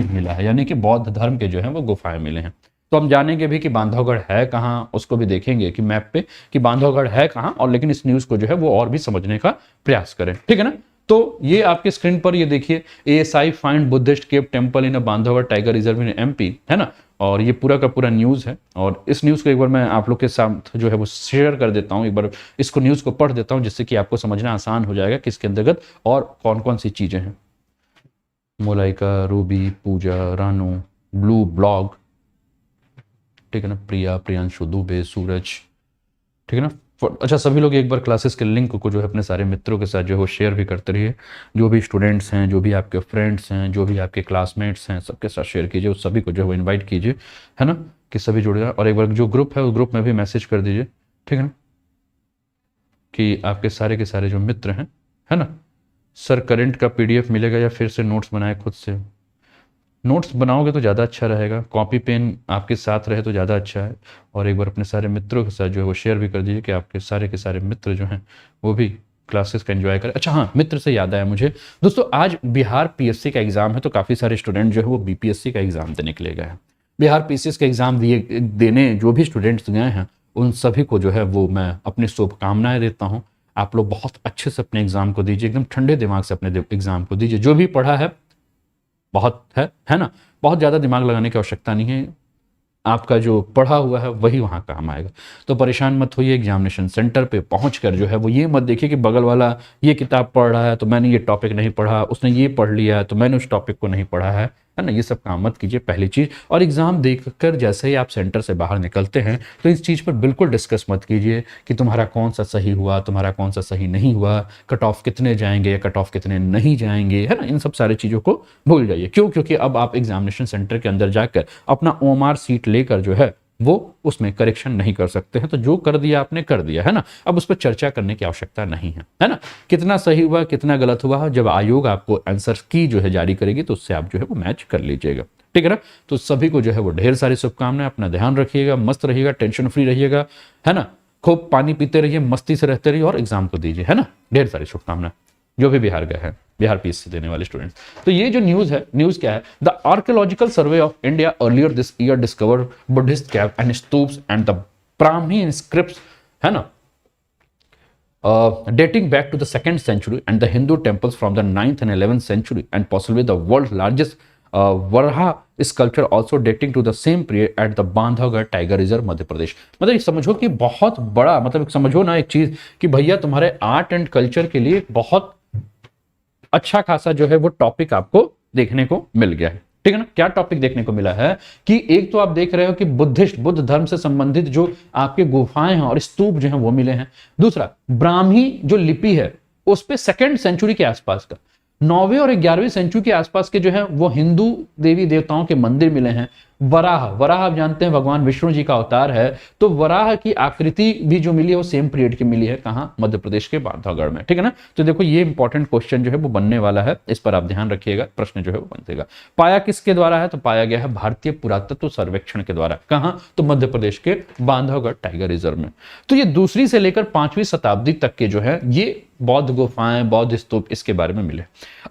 मिला है, यानी कि बौद्ध धर्म के जो है वो गुफाएं मिले हैं। तो हम जानेंगे भी कि बांधवगढ़ है कहाँ, उसको भी देखेंगे कि मैप पे कि बांधवगढ़ है कहाँ, और लेकिन इस न्यूज़ को जो है वो और भी समझने का प्रयास करें, ठीक है ना। तो ये आपके स्क्रीन पर ये देखिए, ASI find Buddhist cave temple in Bandhavgarh tiger reserve in MP, है ना। और ये पूरा का पूरा न्यूज़ है, और इस न्यूज़ को एक बार मैं आप लोग के साथ जो है वो शेयर कर देता हूँ, एक बार इसको न्यूज़ को पढ़ देता हूँ, जिससे कि आपको समझना आसान हो जाएगा कि इसके अंतर्गत और कौन कौन सी चीज़ें हैं। मोलाइका, रूबी, पूजा, रानू, ब्लू ब्लॉग, ठीक है ना, प्रिया, प्रियांशु दुबे, सूरज, ठीक है ना। अच्छा, सभी लोग एक बार क्लासेस के लिंक को जो है अपने सारे मित्रों के साथ जो है वो शेयर भी करते रहिए। जो भी स्टूडेंट्स हैं, जो भी आपके फ्रेंड्स हैं, जो भी आपके क्लासमेट्स हैं, सबके साथ शेयर कीजिए, उस सभी को जो है वो इन्वाइट कीजिए, है ना, कि सभी जुड़ जाए। और एक बार जो ग्रुप है उस ग्रुप में भी मैसेज कर दीजिए, ठीक है ना, कि आपके सारे के सारे जो मित्र हैं, है ना। सर करंट का PDF मिलेगा या फिर से नोट्स बनाए खुद से? नोट्स बनाओगे तो ज़्यादा अच्छा रहेगा, कॉपी पेन आपके साथ रहे तो ज़्यादा अच्छा है। और एक बार अपने सारे मित्रों के साथ जो है वो शेयर भी कर दीजिए कि आपके सारे के सारे मित्र जो हैं वो भी क्लासेस का एंजॉय करें। अच्छा हाँ, मित्र से याद आया मुझे दोस्तों, आज बिहार PSC का एग्ज़ाम है, तो काफ़ी सारे स्टूडेंट जो है वो BPSC का एग्ज़ाम देने के लिए गए हैं। बिहार PSC का एग्ज़ाम देने जो भी स्टूडेंट्स गए हैं उन सभी को जो है वो मैं अपनी शुभकामनाएं देता हूँ। आप लोग बहुत अच्छे से अपने एग्ज़ाम को दीजिए, एकदम ठंडे दिमाग से अपने एग्ज़ाम को दीजिए। जो भी पढ़ा है बहुत है ना, बहुत ज़्यादा दिमाग लगाने की आवश्यकता नहीं है, आपका जो पढ़ा हुआ है वही वहाँ काम आएगा। तो परेशान मत होइए, एग्जामिनेशन सेंटर पे पहुंचकर जो है वो ये मत देखिए कि बगल वाला ये किताब पढ़ रहा है तो मैंने ये टॉपिक नहीं पढ़ा, उसने ये पढ़ लिया है तो मैंने उस टॉपिक को नहीं पढ़ा है ना। ये सब काम मत कीजिए पहली चीज़। और एग्ज़ाम देखकर जैसे ही आप सेंटर से बाहर निकलते हैं तो इस चीज़ पर बिल्कुल डिस्कस मत कीजिए कि तुम्हारा कौन सा सही हुआ, तुम्हारा कौन सा सही नहीं हुआ, कट ऑफ कितने जाएंगे या कट ऑफ कितने नहीं जाएंगे, है ना। इन सब सारी चीज़ों को भूल जाइए। क्यों? क्योंकि अब आप एग्जामिनेशन सेंटर के अंदर जाकर अपना OMR सीट लेकर जो है वो उसमें करेक्शन नहीं कर सकते हैं। तो जो कर दिया आपने कर दिया, है ना। अब उस पर चर्चा करने की आवश्यकता नहीं है ना। कितना सही हुआ कितना गलत हुआ, जब आयोग आपको आंसर की जो है जारी करेगी तो उससे आप जो है वो मैच कर लीजिएगा, ठीक है ना। तो सभी को जो है वो ढेर सारी शुभकामनाएं, अपना ध्यान रखिएगा, मस्त रहिएगा, टेंशन फ्री रहिएगा, है ना। खूब पानी पीते रहिए, मस्ती से रहते रहिए और एग्जाम को दीजिए, है ना। ढेर सारी शुभकामनाएं जो भी बिहार गए हैं, बिहार PSC देने वाले स्टूडेंट्स। तो ये जो न्यूज है, न्यूज क्या है? The archaeological survey of India earlier this year discover Buddhist cave and stupas and the Brahmi inscripts, है ना, dating back to the 2nd century and the Hindu temples from the 9th and 11th century and possibly the world's largest Varaha sculpture also dating to the same period at the Bandhavgarh tiger reserve Madhya Pradesh. मतलब ये समझो कि बहुत बड़ा, मतलब समझो ना एक चीज कि भैया तुम्हारे आर्ट एंड कल्चर के लिए बहुत अच्छा खासा जो है वो टॉपिक आपको देखने को मिल गया है, ठीक है ना। क्या टॉपिक देखने को मिला है कि एक तो आप देख रहे हो कि बुद्ध धर्म से संबंधित जो आपके गुफाएं हैं और स्तूप जो हैं वो मिले हैं। दूसरा, ब्राह्मी जो लिपि है उस पे 2nd सेंचुरी के आसपास का, 9वीं और 11वीं सेंचुरी के आसपास के जो है वो हिंदू देवी देवताओं के मंदिर मिले हैं। वराह आप जानते हैं भगवान विष्णु जी का अवतार है, तो वराह की आकृति भी जो मिली है वो सेम पीरियड की मिली है। कहाँ? मध्य प्रदेश के बांधवगढ़ में, ठीक है ना। तो देखो ये इंपॉर्टेंट क्वेश्चन जो है वो बनने वाला है, इस पर आप ध्यान रखिएगा, प्रश्न जो है वो बनेगा। पाया किसके द्वारा है? तो पाया गया है भारतीय पुरातत्व सर्वेक्षण के द्वारा। कहाँ? तो मध्य प्रदेश के बांधवगढ़ टाइगर रिजर्व में। तो ये 2री से लेकर 5वीं शताब्दी तक के जो है ये बौद्ध गुफाएं, बौद्ध स्तूप, इसके बारे में मिले।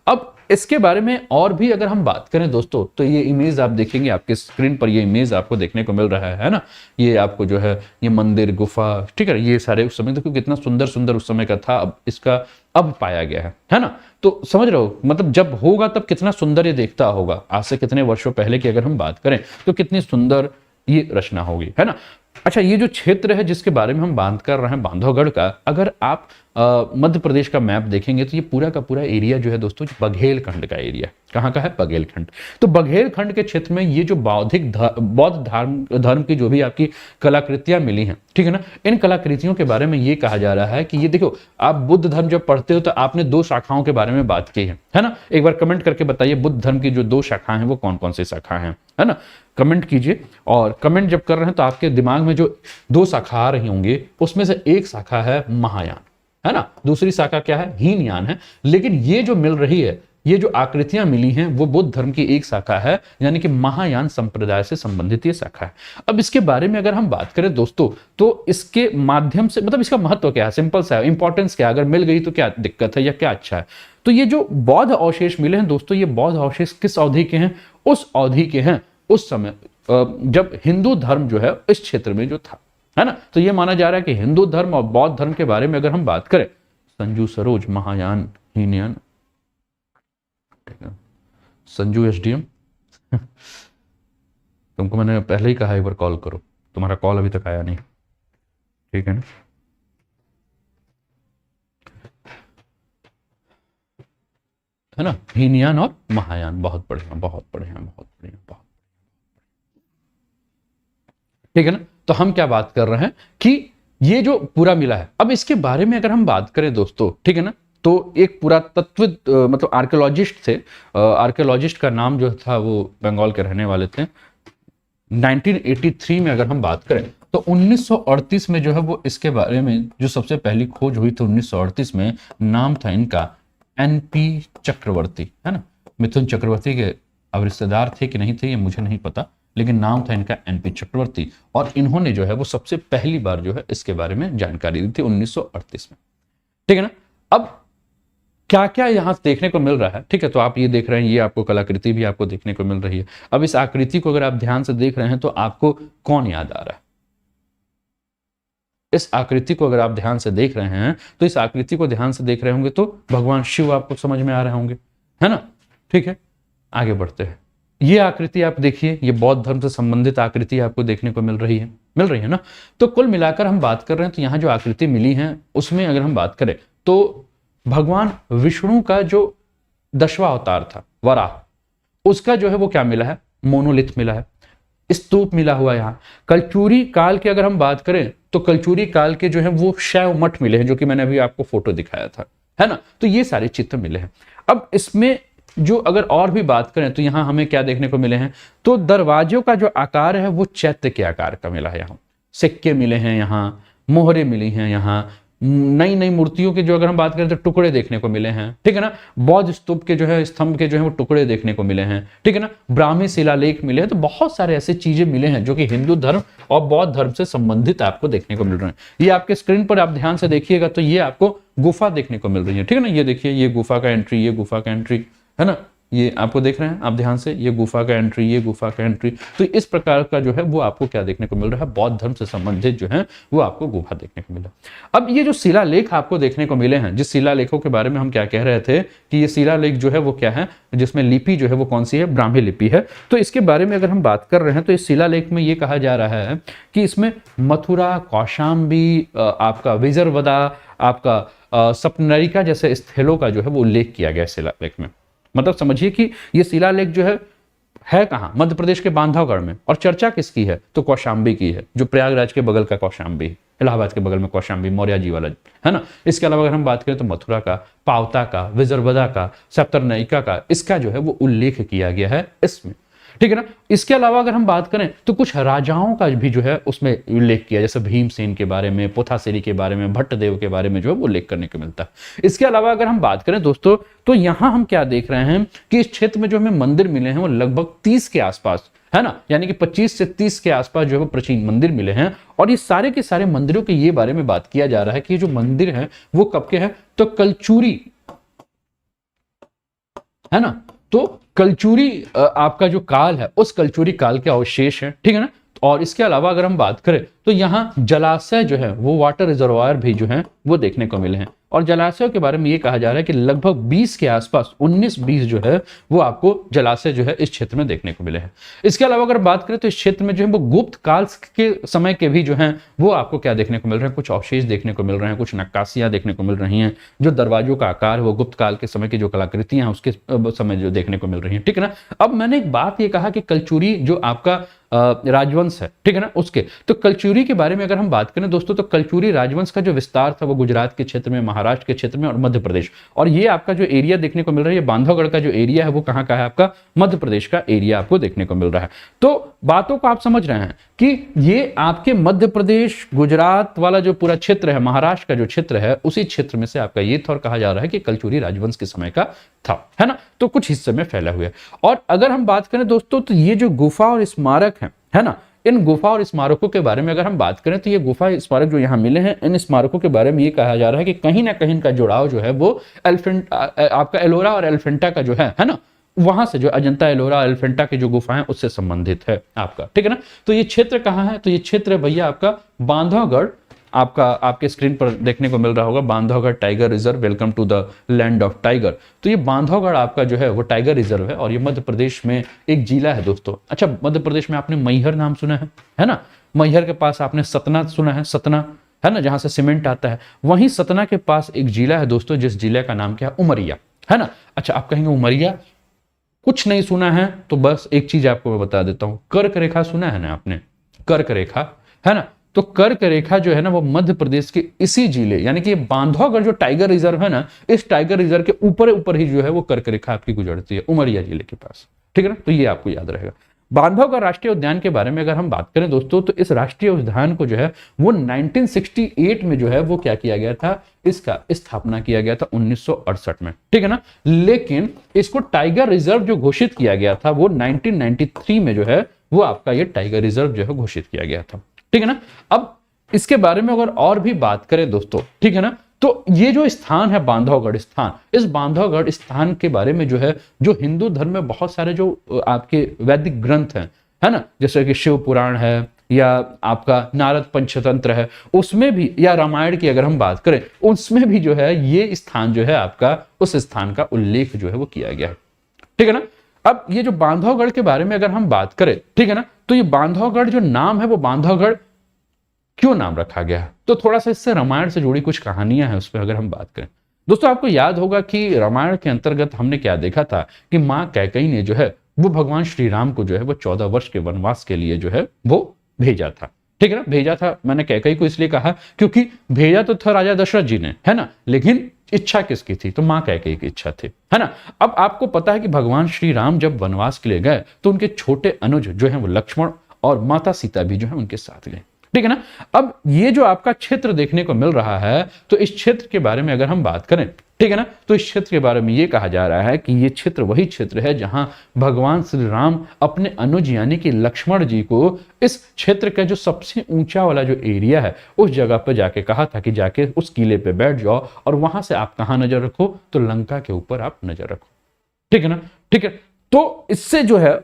अब इसके बारे में और भी अगर हम बात करें दोस्तों, तो ये इमेज आप देखेंगे, आपके स्क्रीन पर ये इमेज आपको देखने को मिल रहा है ना। ये आपको जो है ये मंदिर, गुफा, ठीक है, ये सारे उस समय देखो कितना सुंदर सुंदर उस समय का था, अब इसका अब पाया गया है ना। तो समझ रहे हो, मतलब जब होगा तब कितना सुंदर ये देखता होगा। आज से कितने वर्षों पहले की अगर हम बात करें तो कितनी सुंदर ये रचना होगी, है ना। अच्छा, ये जो क्षेत्र है जिसके बारे में हम बात कर रहे हैं बांधवगढ़ का, अगर आप मध्य प्रदेश का मैप देखेंगे तो ये पूरा का पूरा एरिया जो है दोस्तों बघेलखंड का एरिया। कहाँ का है? बघेलखंड। तो बघेलखंड के क्षेत्र में ये जो बौद्ध धर्म की जो भी आपकी कलाकृतियां मिली हैं, ठीक है ना, इन कलाकृतियों के बारे में ये कहा जा रहा है कि ये देखो, आप बुद्ध धर्म जब पढ़ते हो तो आपने 2 शाखाओं के बारे में बात की है ना। एक बार कमेंट करके बताइए बुद्ध धर्म की जो 2 शाखाएं हैं वो कौन कौन सी शाखा हैं, है ना। कमेंट कीजिए, और कमेंट जब कर रहे हैं तो आपके दिमाग में जो 2 शाखा आ रही होंगी उसमें से एक शाखा है महायान, है ना, दूसरी शाखा क्या है? हीनयान है। लेकिन ये जो मिल रही है, ये जो आकृतियां मिली हैं वो बुद्ध धर्म की एक शाखा है, यानी कि महायान संप्रदाय से संबंधित ये शाखा है। अब इसके बारे में अगर हम बात करें दोस्तों, तो इसके माध्यम से मतलब इसका महत्व क्या है? सिंपल सा है, इंपॉर्टेंस क्या है? अगर मिल गई तो क्या दिक्कत है या क्या अच्छा है? तो ये जो बौद्ध अवशेष मिले हैं दोस्तों, ये बौद्ध अवशेष किस अवधि के हैं? उस अवधि के हैं, उस समय जब हिंदू धर्म जो है इस क्षेत्र में जो था, है ना। तो ये माना जा रहा है कि हिंदू धर्म और बौद्ध धर्म के बारे में अगर हम बात करें, संजू सरोज, महायान, हीनयान, संजू एसडीएम तुमको मैंने पहले ही कहा एक बार कॉल करो, तुम्हारा कॉल अभी तक आया नहीं, ठीक है ना। है ना, हीनयान और महायान, बहुत बढ़िया, बहुत बढ़िया, बहुत बढ़िया, बहुत ठीक है ना। तो हम क्या बात कर रहे हैं कि ये जो पूरा मिला है, अब इसके बारे में अगर हम बात करें दोस्तों, ठीक है ना, तो एक पुरातत्व मतलब आर्कियोलॉजिस्ट थे, आर्कियोलॉजिस्ट का नाम जो था वो बंगाल के रहने वाले थे। 1983 में अगर हम बात करें तो 1938 में जो है वो इसके बारे में जो सबसे पहली खोज हुई थी 1938 में, नाम था इनका एनपी चक्रवर्ती, है ना। मिथुन चक्रवर्ती के अब रिश्तेदार थे कि नहीं थे ये मुझे नहीं पता, लेकिन नाम था इनका एनपी चक्रवर्ती, और इन्होंने जो है वो सबसे पहली बार जो है इसके बारे में जानकारी दी थी 1938 में, ठीक है ना। अब क्या क्या यहां देखने को मिल रहा है, ठीक है, तो आप ये देख रहे हैं, ये आपको कलाकृति भी आपको देखने को मिल रही है। अब इस आकृति को अगर आप ध्यान से देख रहे हैं तो आपको कौन याद आ रहा है? इस आकृति को अगर आप ध्यान से देख रहे हैं तो इस आकृति को ध्यान से देख रहे होंगे तो भगवान शिव आपको समझ में आ रहे होंगे, है ना। ठीक है, आगे बढ़ते हैं। ये आकृति आप देखिए, ये बौद्ध धर्म से संबंधित आकृति आपको देखने को मिल रही है ना। तो कुल मिलाकर हम बात कर रहे हैं तो यहाँ जो आकृति मिली है उसमें अगर हम बात करें तो भगवान विष्णु का जो 10वां अवतार था वराह, उसका जो है वो क्या मिला है? मोनोलिथ मिला है, स्तूप मिला हुआ। यहाँ कलचुरी काल की अगर हम बात करें तो कलचुरी काल के जो है वो शैव मठ मिले हैं, जो कि मैंने अभी आपको फोटो दिखाया था, है ना। तो ये सारे चित्र मिले हैं। अब इसमें जो अगर और भी बात करें तो यहाँ हमें क्या देखने को मिले हैं, तो दरवाजों का जो आकार है वो चैत्य के आकार का मिला है। यहाँ सिक्के मिले हैं, यहाँ मोहरे मिली हैं, यहाँ नई नई मूर्तियों के जो अगर हम बात करें तो टुकड़े देखने को मिले हैं, ठीक है ना। बौद्ध स्तूप के जो है स्तंभ के जो है वो टुकड़े देखने को मिले हैं, ठीक है ना। ब्राह्मी शिलालेख मिले हैं। तो बहुत सारे ऐसे चीजें मिले हैं जो कि हिंदू धर्म और बौद्ध धर्म से संबंधित आपको देखने को मिल रहे हैं। ये आपके स्क्रीन पर आप ध्यान से देखिएगा तो ये आपको गुफा देखने को मिल रही है, ठीक है ना। ये देखिए, ये गुफा का एंट्री, ये गुफा का एंट्री, है ना। ये आपको देख रहे हैं आप ध्यान से, ये गुफा का एंट्री, ये गुफा का एंट्री। तो इस प्रकार का जो है वो आपको क्या देखने को मिल रहा है? बौद्ध धर्म से संबंधित जो है वो आपको गुफा देखने को मिला। अब ये जो शिलालेख आपको देखने को मिले हैं, जिस शिलालेखों के बारे में हम क्या कह रहे थे कि ये शिलालेख जो है वो क्या है, जिसमें लिपि जो है वो कौन सी है? ब्राह्मी लिपि है। तो इसके बारे में अगर हम बात कर रहे हैं तो इस शिलालेख में ये कहा जा रहा है कि इसमें मथुरा, कौशाम्बी, आपका विजयवाड़ा, आपका सपनरिका जैसे स्थलों का जो है वो उल्लेख किया गया शिलालेख में। मतलब समझिए कि ये शिलालेख जो है कहाँ? मध्य प्रदेश के बांधवगढ़ में। और चर्चा किसकी है? तो कौशाम्बी की है, जो प्रयागराज के बगल का कौशाम्बी, इलाहाबाद के बगल में कौशाम्बी, मौर्य जी वाला, है ना। इसके अलावा अगर हम बात करें तो मथुरा का, पावता का, विजयवाड़ा का, सप्तरनयिका का, इसका जो है वो उल्लेख किया गया है इसमें, ठीक है ना। इसके अलावा अगर हम बात करें तो कुछ राजाओं का भी जो है उसमें उल्लेख किया, जैसे भीमसेन के बारे में, पोथासेरी के बारे में, भट्टदेव के बारे में जो है वो उल्लेख करने को मिलता है। इसके अलावा अगर हम बात करें दोस्तों तो यहां हम क्या देख रहे हैं कि इस क्षेत्र में जो हमें मंदिर मिले हैं वो लगभग 30 के आसपास, है ना। यानी कि 25 से 30 के आसपास जो है वो प्राचीन मंदिर मिले हैं। और ये सारे के सारे मंदिरों के ये बारे में बात किया जा रहा है कि ये जो मंदिर है वो कब के हैं? तो कलचुरी, है ना। तो कलचुरी आपका जो काल है उस कलचुरी काल के अवशेष है, ठीक है ना। और इसके अलावा अगर हम बात करें तो यहाँ जलाशय जो है वो वाटर रिजर्वायर भी जो है वो देखने को मिले हैं। और जलाशयों के बारे में ये कहा जा रहा है कि लगभग 20 के आसपास, 19-20 जो है वो आपको जलाशय जो है इस क्षेत्र में देखने को मिले हैं। इसके अलावा अगर बात करें तो इस क्षेत्र में जो है वो गुप्त काल के समय के भी जो है वो आपको क्या देखने को मिल रहे हैं? कुछ अवशेष देखने को मिल रहे हैं, कुछ नक्काशियां देखने को मिल रही हैं। जो दरवाजों का आकार है वो गुप्त काल के समय की जो कलाकृतियां हैं उसके समय जो देखने को मिल रही है, ठीक है ना। अब मैंने एक बात ये कहा कि कलचुरी जो आपका राजवंश है, ठीक है ना, उसके तो कलचुरी के बारे में अगर हम बात करें दोस्तों तो कलचुरी राजवंश का जो विस्तार था वो गुजरात के क्षेत्र में, महाराष्ट्र के क्षेत्र में और मध्य प्रदेश। और ये आपका जो एरिया देखने को मिल रहा है, ये बांधवगढ़ का जो एरिया है वो कहाँ का है? आपका मध्य प्रदेश का एरिया आपको देखने को मिल रहा है। तो बातों को आप समझ रहे हैं कि ये आपके मध्य प्रदेश, गुजरात वाला जो पूरा क्षेत्र है, महाराष्ट्र का जो क्षेत्र है, उसी क्षेत्र में से आपका ये था। और कहा जा रहा है कि कलचुरी राजवंश के समय का था, है ना। तो कुछ हिस्से में फैला हुआ है। और अगर हम बात करें दोस्तों तो ये जो गुफा और स्मारक है ना, इन गुफा और स्मारकों के बारे में अगर हम बात करें तो ये गुफा स्मारक जो यहाँ मिले हैं, इन स्मारकों के बारे में ये कहा जा रहा है कि कहीं ना कहीं इनका जुड़ाव जो है वो आपका एलोरा और एलिफेंटा का जो है ना, वहां से जो अजंता एलोरा एलिफेंटा की जो गुफाएं उससे संबंधित है आपका, ठीक है ना। तो ये क्षेत्र कहाँ है, तो ये क्षेत्र है भैया आपका बांधवगढ़, आपका आपके स्क्रीन पर देखने को मिल रहा होगा Bandhavgarh tiger reserve, welcome to the land of tiger. तो ये बांधवगढ़ आपका जो है वो टाइगर रिजर्व है और ये मध्य प्रदेश में एक जिला है दोस्तों। अच्छा, मध्य प्रदेश में आपने मैहर नाम सुना है ना, मैहर के पास आपने सतना सुना है, सतना है ना, जहां से सीमेंट आता है, वहीं सतना के पास एक जिला है दोस्तों, जिस जिले का नाम क्या है, उमरिया, है ना। अच्छा, आप कहेंगे उमरिया कुछ नहीं सुना है, तो बस एक चीज आपको मैं बता देता हूं, कर्क रेखा सुना है ना आपने, कर्क रेखा, है ना। तो कर्क रेखा जो है ना वो मध्य प्रदेश के इसी जिले यानी कि बांधवगढ़ जो टाइगर रिजर्व है ना, इस टाइगर रिजर्व के ऊपर ऊपर ही जो है वो कर्क रेखा आपकी गुजरती है उमरिया जिले के पास, ठीक है ना। तो ये आपको याद रहेगा। बांधवगढ़ राष्ट्रीय उद्यान के बारे में अगर हम बात करें दोस्तों, तो इस राष्ट्रीय उद्यान को जो है वो 1968 में जो है वो क्या किया गया था, इसका स्थापना किया गया था 1968 में, ठीक है ना। लेकिन इसको टाइगर रिजर्व जो घोषित किया गया था वो 1993 में जो है वो आपका ये टाइगर रिजर्व जो है घोषित किया गया था, ठीक है ना। अब इसके बारे में अगर और भी बात करें दोस्तों, ठीक है ना, तो ये जो स्थान है बांधवगढ़ स्थान, इस बांधवगढ़ स्थान के बारे में जो है, जो हिंदू धर्म में बहुत सारे जो आपके वैदिक ग्रंथ हैं, है ना, जैसे कि शिव पुराण है या आपका नारद पंचतंत्र है, उसमें भी, या रामायण की अगर हम बात करें उसमें भी जो है ये स्थान जो है आपका, उस स्थान का उल्लेख जो है वो किया गया है, ठीक है ना। अब ये जो बांधवगढ़ के बारे में अगर हम बात करें, ठीक है ना, तो ये बांधवगढ़ जो नाम है वो बांधवगढ़ क्यों नाम रखा गया है, तो थोड़ा सा इससे रामायण से जुड़ी कुछ कहानियां हैं उस पर अगर हम बात करें दोस्तों। आपको याद होगा कि रामायण के अंतर्गत हमने क्या देखा था कि मां कैकेयी ने जो है वो भगवान श्री राम को जो है वो 14 वर्ष के वनवास के लिए जो है वो भेजा था, ठीक है ना। भेजा था, मैंने कैकेयी को इसलिए कहा क्योंकि भेजा तो था राजा दशरथ जी ने, है ना, लेकिन इच्छा किसकी थी, तो मां कैकेयी की इच्छा थी, है ना। अब आपको पता है कि भगवान श्री राम जब वनवास के लिए गए तो उनके छोटे अनुज जो है वो लक्ष्मण और माता सीता भी जो है उनके साथ गए, ठीक है ना। अब ये जो आपका क्षेत्र देखने को मिल रहा है, तो इस क्षेत्र के बारे में अगर हम बात करें, ठीक है ना, तो इस क्षेत्र के बारे में ये कहा जा रहा है कि ये क्षेत्र वही क्षेत्र है जहां भगवान श्री राम अपने अनुज यानी कि लक्ष्मण जी को इस क्षेत्र का जो सबसे ऊंचा वाला जो एरिया है उस जगह पर जाके कहा था कि जाके उस किले पे बैठ जाओ और वहां से आप कहां नजर रखो, तो लंका के ऊपर आप नजर रखो, ठीक है ना, ठीक है। तो इससे जो है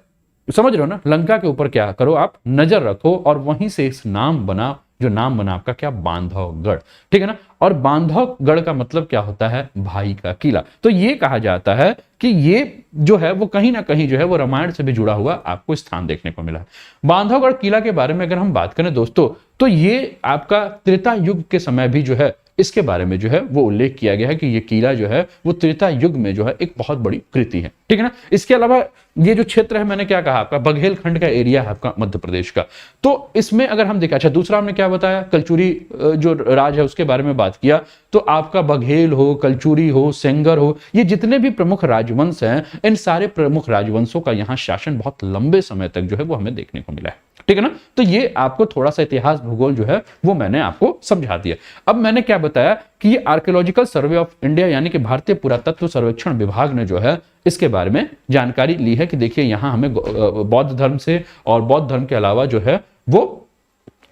समझ रहे हो ना, लंका के ऊपर क्या करो, आप नजर रखो और वहीं से इस नाम बना, जो नाम बना आपका क्या, बांधवगढ़, ठीक है ना। और बांधवगढ़ का मतलब क्या होता है, भाई का किला। तो ये कहा जाता है कि ये जो है वो कहीं ना कहीं जो है वो रामायण से भी जुड़ा हुआ आपको स्थान देखने को मिला है। बांधवगढ़ किला के बारे में अगर हम बात करें दोस्तों, तो ये आपका त्रेता युग के समय भी जो है इसके बारे में जो है वो उल्लेख किया गया है कि ये किला जो है वो त्रेता युग में जो है एक बहुत बड़ी कृति है, ठीक है ना। इसके अलावा ये जो क्षेत्र है, मैंने क्या कहा, आपका बघेल खंड का एरिया है आपका मध्य प्रदेश का, तो इसमें अगर हम देखें, अच्छा दूसरा हमने क्या बताया, कलचुरी जो राज है उसके बारे में बात किया, तो आपका बघेल हो, कलचुरी हो, सेंगर हो, ये जितने भी प्रमुख राजवंश हैं, इन सारे प्रमुख राजवंशों का यहाँ शासन बहुत लंबे समय तक जो है वो हमें देखने को मिला है, ठीक है ना। तो ये आपको थोड़ा सा इतिहास भूगोल जो है वो मैंने आपको समझा दिया। अब मैंने क्या बताया कि ये आर्कियोलॉजिकल सर्वे ऑफ इंडिया यानी कि भारतीय पुरातत्व सर्वेक्षण विभाग ने जो है इसके बारे में जानकारी ली है कि देखिए यहां हमें बौद्ध धर्म से और बौद्ध धर्म के अलावा जो है वो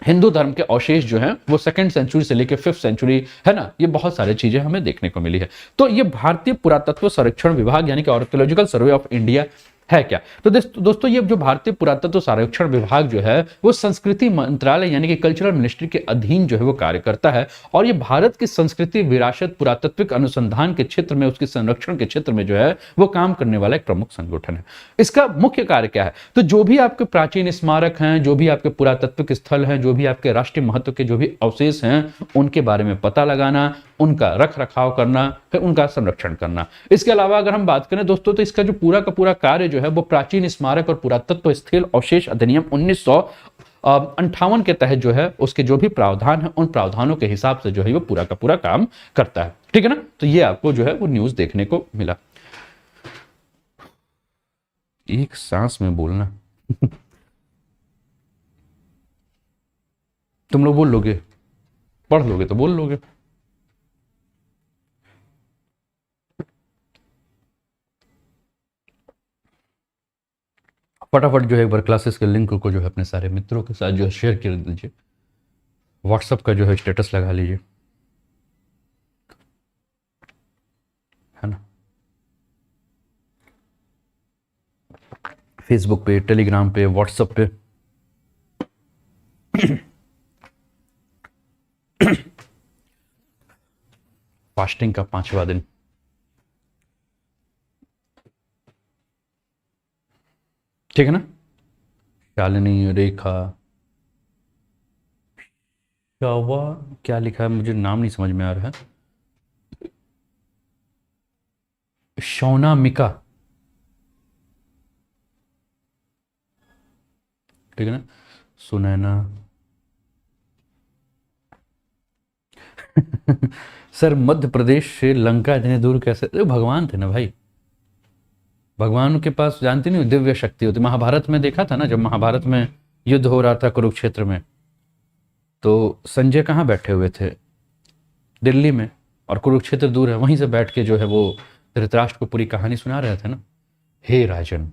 हिंदू धर्म के अवशेष जो हैं वो 2nd सेंचुरी से लेकर 5th सेंचुरी, है ना, ये बहुत सारी चीजें हमें देखने को मिली है। तो ये भारतीय पुरातत्व सर्वेक्षण विभाग यानी कि आर्कियोलॉजिकल सर्वे ऑफ इंडिया है क्या, तो दोस्तों ये जो भारतीय पुरातत्व सर्वेक्षण विभाग जो है वो संस्कृति मंत्रालय यानी कि कल्चरल मिनिस्ट्री के अधीन जो है वो कार्य करता है और ये भारत की संस्कृति, विरासत, पुरातत्विक अनुसंधान के क्षेत्र में, उसके संरक्षण के क्षेत्र में जो है वो काम करने वाला एक प्रमुख संगठन है। इसका मुख्य कार्य क्या है, तो जो भी आपके प्राचीन स्मारक हैं, जो भी आपके पुरातत्विक स्थल हैं, जो भी आपके राष्ट्रीय महत्व के जो भी अवशेष हैं, उनके बारे में पता लगाना, उनका रख रखाव करना, फिर उनका संरक्षण करना। इसके अलावा अगर हम बात करें दोस्तों, तो इसका जो पूरा का पूरा कार्य जो है वो प्राचीन स्मारक और पुरातत्व स्थल अवशेष अधिनियम 1958 के तहत जो है उसके जो भी प्रावधान है उन प्रावधानों के हिसाब से जो है वो पूरा का पूरा काम करता है, ठीक है ना। तो ये आपको जो है वो न्यूज देखने को मिला। एक सांस में बोलना तुम लोग बोल लोगे, पढ़ लोगे तो बोल लोगे। फटाफट जो है एक बार क्लासेस के लिंक को जो है अपने सारे मित्रों के साथ जो है शेयर कर दीजिए। व्हाट्सअप का जो है स्टेटस लगा लीजिए, है ना। फेसबुक पे, टेलीग्राम पे, व्हाट्सएप पे। फास्टिंग का 5वां दिन, ठीक है ना। शालिनी, रेखा, शावा, क्या लिखा है मुझे नाम नहीं समझ में आ रहा है। शौनामिका, ठीक है ना। सुनैना। सर मध्य प्रदेश से लंका इतने दूर कैसे? अरे भगवान थे ना भाई, भगवान के पास जानती नहीं दिव्य शक्ति होती। महाभारत में देखा था ना, जब महाभारत में युद्ध हो रहा था कुरुक्षेत्र में, तो संजय कहाँ बैठे हुए थे? दिल्ली में, और कुरुक्षेत्र दूर है, वहीं से बैठ के जो है वो धृतराष्ट्र को पूरी कहानी सुना रहे थे ना। हे राजन,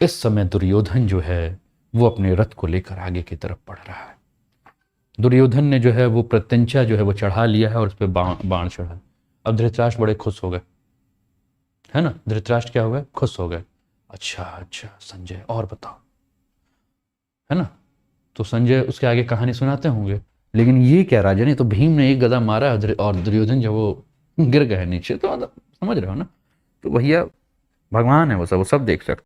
इस समय दुर्योधन जो है वो अपने रथ को लेकर आगे की तरफ बढ़ रहा है। दुर्योधन ने जो है वो प्रत्यंचा जो है वो चढ़ा लिया है और उस पर बाण चढ़ा। अब धृतराष्ट्र बड़े खुश हो गए, है ना। धृतराष्ट्र क्या हो गए? खुश हो गए। अच्छा अच्छा संजय और बताओ, है ना। तो संजय उसके आगे कहानी सुनाते होंगे, लेकिन ये क्या राजन, ये तो भीम ने एक गदा मारा और दुर्योधन जब वो गिर गए नीचे, तो मतलब समझ रहे हो ना। तो भैया भगवान है वो सब देख सकते।